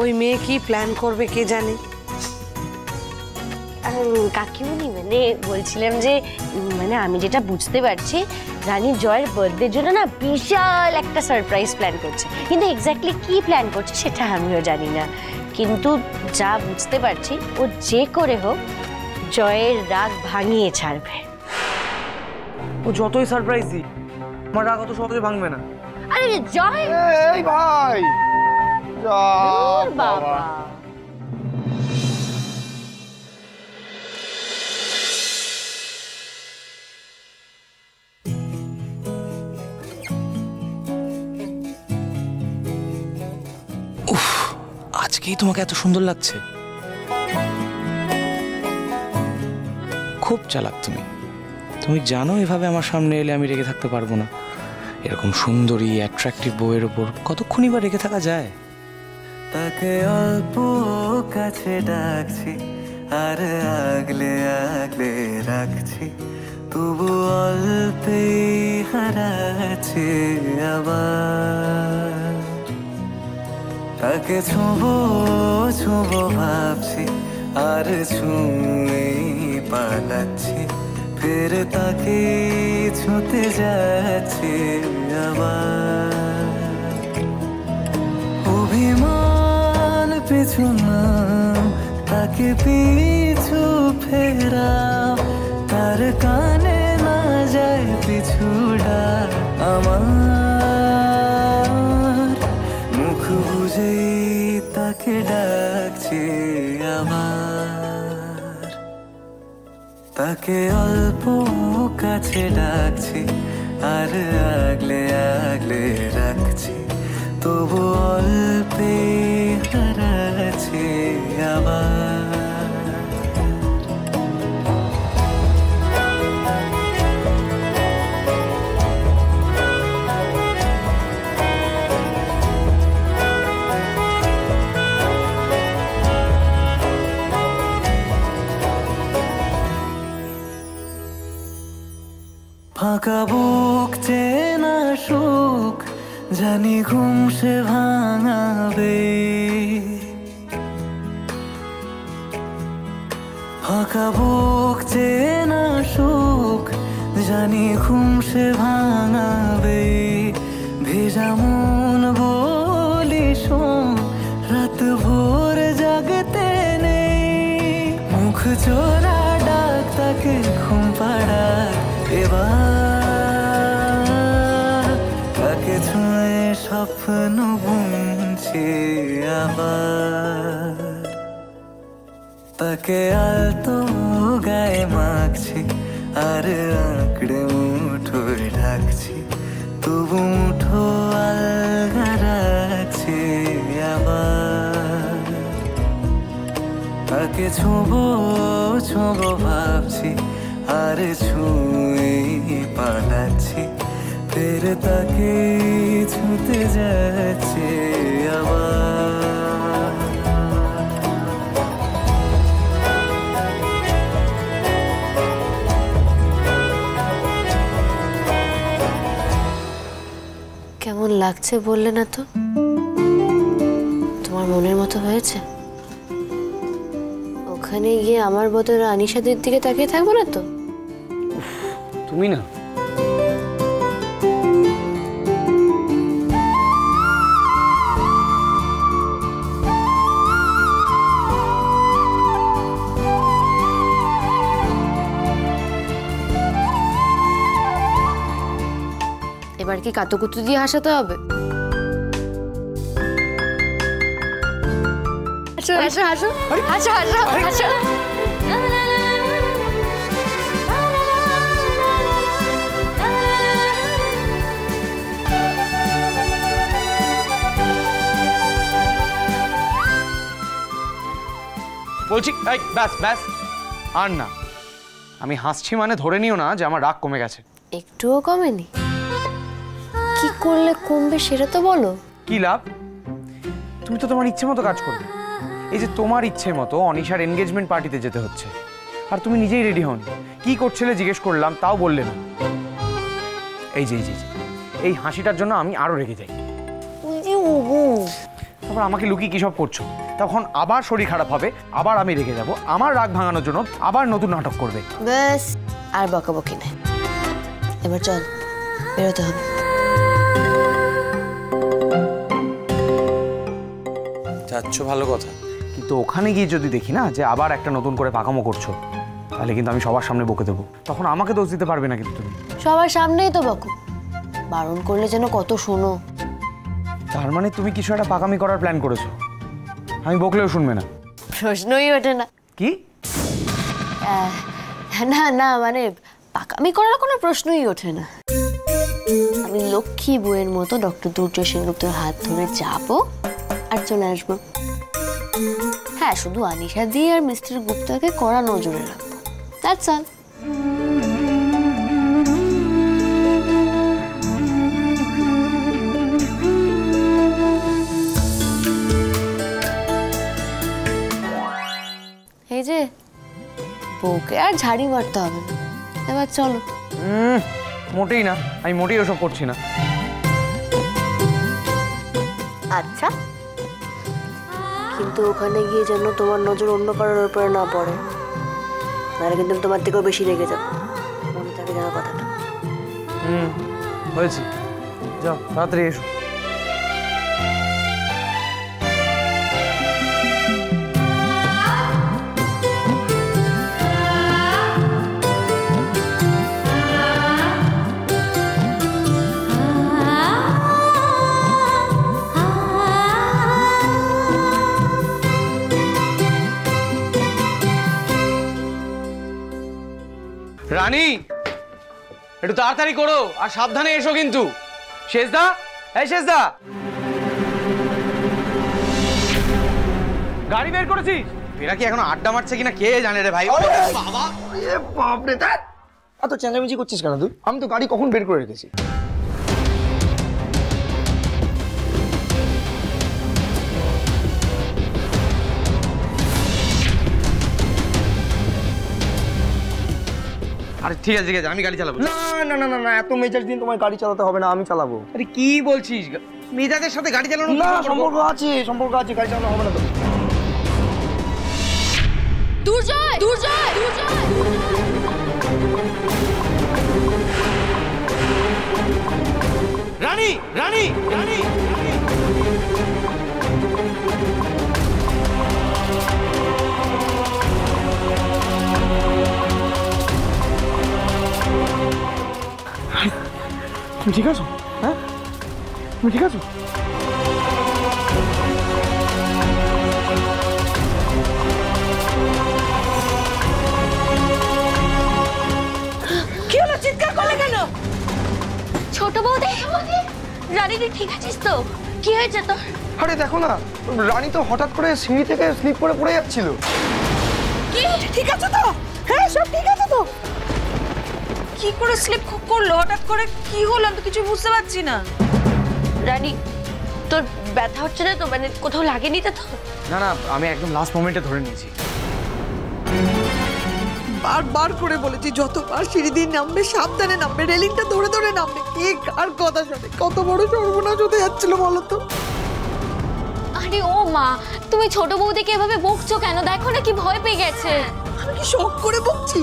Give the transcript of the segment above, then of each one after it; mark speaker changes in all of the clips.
Speaker 1: ওই মেয়ে কি প্ল্যান করবে কে জানে।
Speaker 2: কাকিমণি মানে বলছিলাম যে মানে আমি যেটা বুঝতে পারছি রানী জয়ের বার্থডের জন্য না বিশাল একটা সারপ্রাইজ প্ল্যান করছে, কিন্তু এক্স্যাক্টলি কি প্ল্যান করছে সেটা আমিও জানি না, কিন্তু যা বুঝতে পারছি ও যে করে হোক জয়ের রাগ ভাঙিয়ে ছাড়বে।
Speaker 3: ও যতই সারপ্রাইজ দিই আমার রাগ অত সহজে ভাঙবে না।
Speaker 2: আরে জয়
Speaker 4: এই ভাই
Speaker 2: বাবা
Speaker 3: আজকেই তোমাকে এত সুন্দর লাগছে। খুব চালাক তুমি। তুমি জানো এভাবে আমার সামনে এলে আমি রেগে থাকতে পারবো না। এরকম সুন্দরী অ্যাট্রাকটিভ বউয়ের উপর কতক্ষণই বা রেগে থাকা যায়।
Speaker 5: তাকে অল্প কাছে ডাকছি আর আগলে আগলে রাখছি, তবু অল্পেই হারাচ্ছে আবার। তাকে ছোঁবো ছোঁবো ভাবছি আর ছুঁয়ে পালাচ্ছি, ফের তাকে ছুঁতে যাচ্ছে আবার। অভিমান পিছু না তাকে পিছু ফেরাও, তার কানে না যায় পিছুটা আমার। মুখ বুঝেই তাকে ডাকছি আবার। তাকে অল্প কাছে ডাকছি আর আগলে আগলে রাখছি, তবু অল্পে হারাচ্ছি আবার। ফাঁকা বুক চেনা সুখ জানি ঘুম সে ভাঙাবে, ফাঁকা বুক চেনা সুখ জানি ঘুম সে ভাঙাবে। ভেজা মন বলি শোন রাত ভোর জাগতে নেই, মুখ চোরা ডাক তাকে ঘুম পাড়া এবার। তাকে ছুঁয়ে স্বপ্ন বুনছি আবার। তাকে আলতো গায়ে মাখছি আর আঁকড়ে মুঠোয় ঢাকছি, তবু মুঠো আলগা রাখছি আবার। তাকে ছোঁবো ছোঁবো ভাবছি আর ছুঁয়ে পালাচ্ছি, ফের তাকে ছুঁতে যাচ্ছে আবার।
Speaker 2: কেমন লাগছে বললে না তো? তোমার মনের মতো হয়েছে? ওখানে গিয়ে আমার বদলে আনিশাদের দিকে তাকিয়ে থাকবো না তো?
Speaker 3: তুমি না
Speaker 2: এবার কি কাতুকুতু দিয়ে হাসাতে হবে? হাসো হাসো হাসো হাসো হাসো হাসো।
Speaker 3: বলছি এই ব্যাস ব্যাস আর না। আমি হাসছি মানে ধরে নিও না যে আমার রাগ কমে গেছে।
Speaker 2: একটুও কমেনি? কি করলে কমবে সেটা তো বলো।
Speaker 3: কি লাভ? তুমি তো তোমার ইচ্ছে মতো কাজ করবে। এই যে তোমার ইচ্ছে মতো অনিশার এনগেজমেন্ট পার্টিতে যেতে হচ্ছে, আর তুমি নিজেই রেডি হন। কি করছিলে জিজ্ঞেস করলাম, তাও বললে না। এই যে এই হাসিটার জন্য আমি আরো রেগে যাই। তারপর আমাকে লুকিয়ে কী সব করছো, তখন আবার শরীর খারাপ হবে, আবার আমি রেগে যাব, আমার রাগ ভাঙানোর জন্য আবার নতুন নাটক করবে।
Speaker 2: ব্যাস আর বকাবকি নেই, এবার চল বেরোতে হবে।
Speaker 3: যাচ্ছ ভালো কথা, কিন্তু ওখানে গিয়ে যদি দেখি না যে আবার একটা নতুন করে পাকামো করছো, তাহলে কিন্তু আমি সবার সামনে বকে দেবো, তখন আমাকে দোষ দিতে পারবে না কিন্তু তুমি।
Speaker 2: সবার সামনেই তো বকো, বারণ করলে যেন কত শোনো।
Speaker 3: তার মানে তুমি কিছু একটা পাকামি করার প্ল্যান করেছো, আমি বকলেও শুনবে না?
Speaker 2: প্রশ্নই ওঠে না।
Speaker 3: কি?
Speaker 2: না না, মানে পাকামি করার কোনো প্রশ্নই ওঠে না। আমি লক্ষ্মী বউয়ের মতো ডক্টর দুর্জয় সেনগুপ্তের হাত ধরে যাবো আর চলে আসবো। হ্যাঁ, শুধু আনিশা দিয়ে আর মিস্টার গুপ্তাকে কড়া নজরে রাখবো, দ্যাটস অল। এই যে বউকে আর ঝাড়ি মারতে হবে না, এবার চলো।
Speaker 3: মোটেই না, আমি মোটেই ওসব করছি না।
Speaker 2: আচ্ছা, কিন্তু ওখানে গিয়ে যেন তোমার নজর অন্য কারোর উপরে না পড়ে, নাহলে কিন্তু তোমার থেকেও বেশি রেগে যাবো, মনে থাকে যেন কথাটা।
Speaker 3: হয়েছে, যাও তাড়াতাড়ি এসো। রানী, একটু তাড়াতাড়ি করো আর সাবধানে এসো কিন্তু। শেষদা, এই শেষদা, গাড়ি বের করেছিস? এরা কি এখনো আড্ডা মারছে কিনা কে জানে রে ভাই। বাবা,
Speaker 4: বাপরে, এত চেঁচামেচি করছিস কেন তুই? আমি তো গাড়ি কখন বের করে রেখেছি।
Speaker 3: আরে ঠিক আছে ঠিক আছে, আমি গাড়ি চালাবো।
Speaker 4: না না না না না, এত মেজাজ দিন তোমায় গাড়ি চালাতে হবে না, আমি চালাবো।
Speaker 3: আরে কি বলছিস, মেজাজের সাথে গাড়ি চালানো?
Speaker 4: না, সম্পর্ক আছে, সম্পর্ক আছে, গাড়ি চালানো হবে না তো।
Speaker 2: দুর্জয়, দুর্জয়, দুর্জয়।
Speaker 3: রানী, রানী, রানী, তুমি ঠিক আছো? হ্যাঁ, তুমি ঠিক আছো?
Speaker 1: কি হলো, চিৎকার করলে কেন?
Speaker 2: ছোট বৌদি, রানী তুই ঠিক আছিস তো? কি হয়েছে তোর?
Speaker 4: আরে দেখো না, রানী তো হঠাৎ করে সিঁড়ি থেকে স্লিপ করে পড়ে যাচ্ছিল।
Speaker 1: কি ঠিক আছে তো? হ্যাঁ, সব ঠিক আছে তো? কি করে স্লিপ করলো হঠাৎ করে, কি হলো আমি তো কিছু বুঝতে পারছি না।
Speaker 2: রানী, তোর ব্যথা হচ্ছে না তো? মানে কোথাও লাগেনি তো?
Speaker 3: না না, আমি একদম লাস্ট মোমেন্টে ধরে নিয়েছি।
Speaker 1: বারবার করে বলেছি যতবার সিঁড়ি দিয়ে নামবে সাবধানে নামবে, রেলিংটা ধরে ধরে নামবে। কে কার কথা শোনে? কত বড় সর্বনাশ হতে যাচ্ছিল বলো তো।
Speaker 2: আরে ও মা, তুমি ছোট বৌদিকে এভাবে বকছো কেন? দেখো না কি ভয় পেয়ে গেছে।
Speaker 1: আমি কি শখ করে বকছি?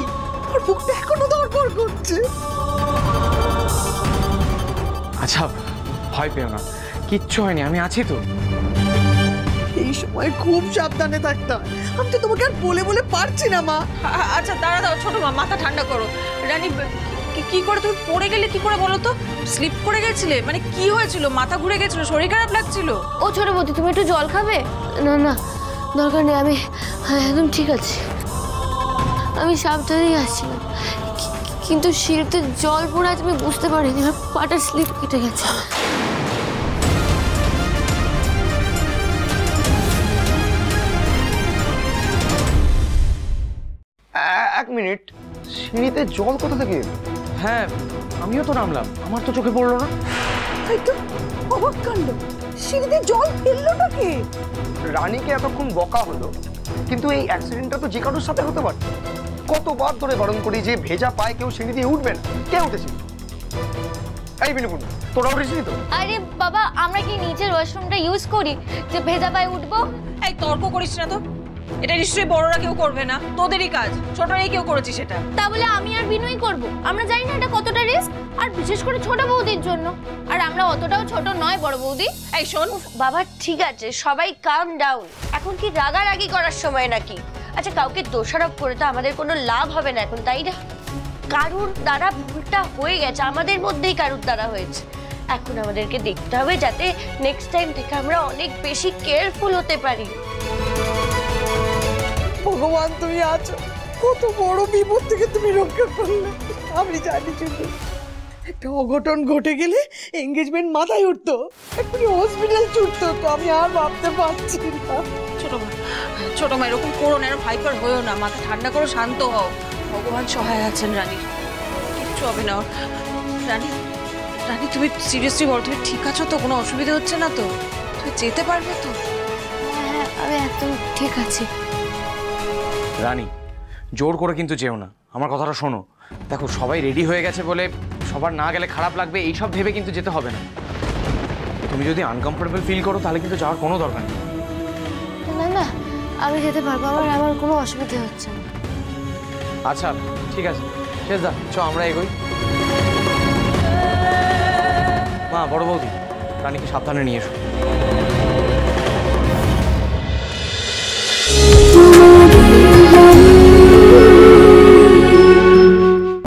Speaker 1: ওর বুকটা এখনো দরকার করছে।
Speaker 3: আচ্ছা, ভয় পেও না, কিচ্ছু হয়নি, আমি আছি তো।
Speaker 1: এই সময় খুব সাবধানে থাকতে হয়। আমি তো তোমাকে আর বলে বলে পারছি না মা। আচ্ছা দাঁড়া দাও ছোট মা, মাথা ঠান্ডা করো। রানী, কি করে তুমি পড়ে গেলে কি করে বলো তো? স্লিপ করে গেছিলে? মানে কি হয়েছিল? মাথা ঘুরে গেছিল? শরীর খারাপ লাগছিল?
Speaker 2: ও ছোট বৌদি, তুমি একটু জল খাবে? না না, দরকার নেই, আমি একদম ঠিক আছি। আমি সাবধানেই আসছিলাম, কিন্তু সিঁড়িতে জল পড়ে আজ আমি বুঝতে পারিনি, আমার পাটা স্লিপ কেটে গেছে।
Speaker 4: এক মিনিট, সিঁড়িতে জল কোথা থেকে এলো?
Speaker 3: হ্যাঁ, আমিও তো নামলাম, আমার তো চোখে পড়লো না।
Speaker 1: তাই তো, অবাক কাণ্ড। সিঁড়িতে জল ফেললোটা কে?
Speaker 4: রানীকে এতক্ষণ বকা হলো, কিন্তু এই অ্যাক্সিডেন্টটা তো যে কারোর সাথে হতে পারে। কতবার ধরে বারণ করি যে ভেজা পায়ে কেউ সিঁড়ি দিয়ে উঠবে না, কে উঠেছে? এই বিনুকুন, তোরা উঠিসনি তো?
Speaker 6: আরে বাবা, আমরা কি নিচের ওয়াশরুমটা ইউজ করি যে ভেজা পায়ে উঠবো?
Speaker 1: এই তর্ক করিস না তো, এটা নিশ্চয়ই বড়রা কেউ করবে না, তোদেরই কাজ, ছোটরাই কেউ করেছি সেটা।
Speaker 6: তা বলে আমি আর বিনয় করব? আমরা জানি না এটা কতটা রিস্ক, আর বিশেষ করে ছোট বৌদির জন্য। আর আমরা অতটাও ছোট নয় বড় বৌদি।
Speaker 1: এই শোন
Speaker 2: বাবা ঠিক আছে, সবাই কাম ডাউন। এখন কি রাগারাগি করার সময় নাকি? আচ্ছা, কাউকে দোষারোপ করে তো আমাদের কোনো লাভ হবে না এখন, তাই না? কারুর দ্বারা ভুলটা হয়ে গেছে, আমাদের মধ্যেই কারুর দ্বারা হয়েছে। এখন আমাদেরকে দেখতে হবে যাতে নেক্সট টাইম থেকে আমরা অনেক বেশি কেয়ারফুল হতে পারি।
Speaker 1: ভগবান তুমি আছো, কত বড় বিপদ থেকে তুমি রক্ষা করলে। আমি জানি শুধু একটা অঘটন ঘটে গেলে এঙ্গেজমেন্ট মাথায় উঠতো, এক্ষুনি হসপিটাল ছুটতো, তো আমি আর ভাবতে পারছি না। ছোট মা এরকম করো না, এরকম হাইপার হয়েও না, মাথা ঠান্ডা করো, শান্ত হও। ভগবান সহায় আছেন রানী, কিচ্ছু হবে না। রানী রানী তুমি সিরিয়াসলি বলো, তুমি ঠিক আছো তো? কোনো অসুবিধা হচ্ছে না তো? তুমি যেতে পারবে তো?
Speaker 6: হ্যাঁ, আমি একদম ঠিক আছি।
Speaker 3: রানী, জোর করে কিন্তু যেও না, আমার কথাটা শোনো। দেখো, সবাই রেডি হয়ে গেছে বলে সবার না গেলে খারাপ লাগবে এইসব ভেবে কিন্তু যেতে হবে না। তুমি যদি আনকমফোর্টেবল ফিল করো তাহলে কিন্তু যাওয়ার কোনো দরকার নেই।
Speaker 6: না না, আমি যেতে পারবো, আমার কোনো অসুবিধা হচ্ছে না।
Speaker 3: আচ্ছা ঠিক আছে, শেষ দা, চ আমরা এগোই। মা, বড় বৌদি, রানীকে সাবধানে নিয়ে এসো।